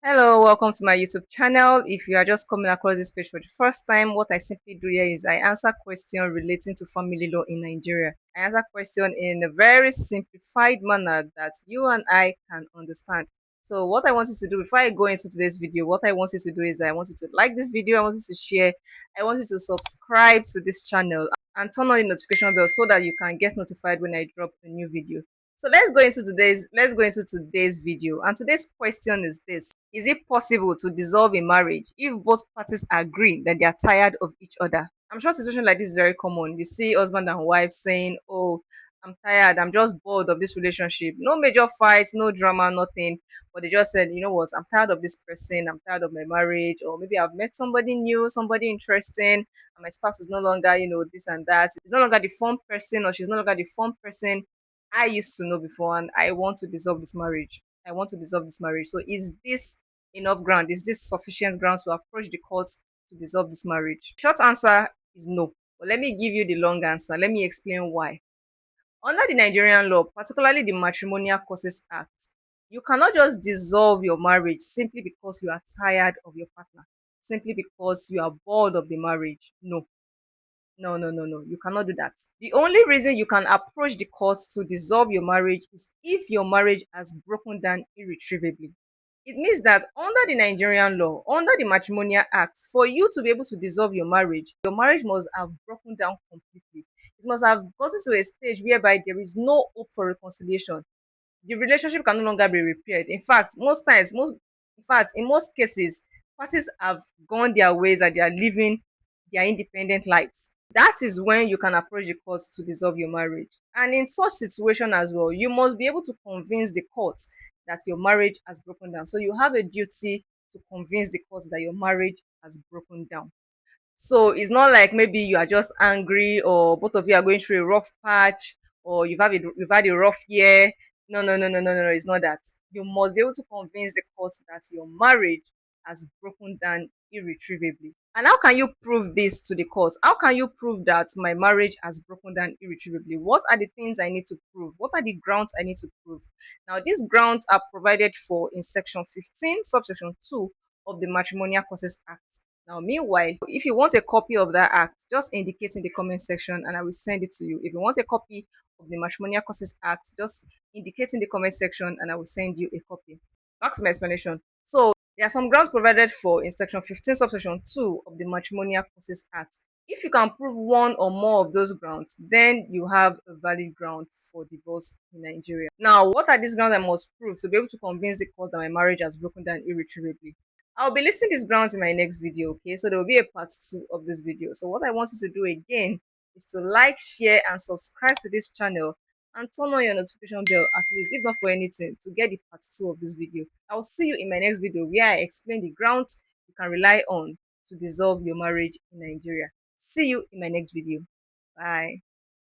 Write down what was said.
Hello, welcome to my YouTube channel. If you are just coming across this page for the first time, what I simply do here is I answer questions relating to family law in Nigeria. I answer questions in a very simplified manner that you and I can understand. So what I want you to do before I go into today's video, what I want you to do is I want you to like this video, I want you to share, I want you to subscribe to this channel and turn on the notification bell so that you can get notified when I drop a new video. So let's go into today's video. And today's question is this: is it possible to dissolve a marriage if both parties agree that they are tired of each other? I'm sure situation like this is very common. You see husband and wife saying, "Oh, I'm tired. I'm just bored of this relationship. No major fights, no drama, nothing." But they just said, "You know what? I'm tired of this person. I'm tired of my marriage, or maybe I've met somebody new, somebody interesting, and my spouse is no longer, this and that. It's no longer the fun person, or she's no longer the fun person I used to know before, and I want to dissolve this marriage. I want to dissolve this marriage. So, is this enough ground? Is this sufficient ground to approach the courts to dissolve this marriage? Short answer is no. But let me give you the long answer. Let me explain why. Under the Nigerian law, particularly the Matrimonial Causes Act, you cannot just dissolve your marriage simply because you are tired of your partner, simply because you are bored of the marriage. No, no, no, no, no. You cannot do that. The only reason you can approach the courts to dissolve your marriage is if your marriage has broken down irretrievably. It means that under the Nigerian law, under the Matrimonial Act, for you to be able to dissolve your marriage must have broken down completely. It must have gotten to a stage whereby there is no hope for reconciliation. The relationship can no longer be repaired. In most cases, parties have gone their ways and they are living their independent lives. That is when you can approach the court to dissolve your marriage. And in such situation as well, you must be able to convince the court that your marriage has broken down. So you have a duty to convince the court that your marriage has broken down. So it's not like maybe you are just angry or both of you are going through a rough patch or you've had a rough year. No, no, no, no, no, no, no. It's not that. You must be able to convince the court that your marriage has broken down irretrievably. And how can you prove this to the court? How can you prove that my marriage has broken down irretrievably? What are the things I need to prove? What are the grounds I need to prove? Now, these grounds are provided for in section 15, subsection 2 of the Matrimonial Causes Act. Now, meanwhile, if you want a copy of that act, just indicate in the comment section and I will send it to you. If you want a copy of the Matrimonial Causes Act, just indicate in the comment section and I will send you a copy. Back to my explanation. So, there are some grounds provided for in section 15, subsection 2 of the Matrimonial Causes Act. If you can prove one or more of those grounds, then you have a valid ground for divorce in Nigeria. Now, what are these grounds I must prove to be able to convince the court that my marriage has broken down irretrievably? I'll be listing these grounds in my next video, okay? So there will be a part 2 of this video. So what I want you to do again is to like, share, and subscribe to this channel and turn on your notification bell at least, if not for anything, to get the part 2 of this video. I'll see you in my next video where I explain the grounds you can rely on to dissolve your marriage in Nigeria. See you in my next video. Bye.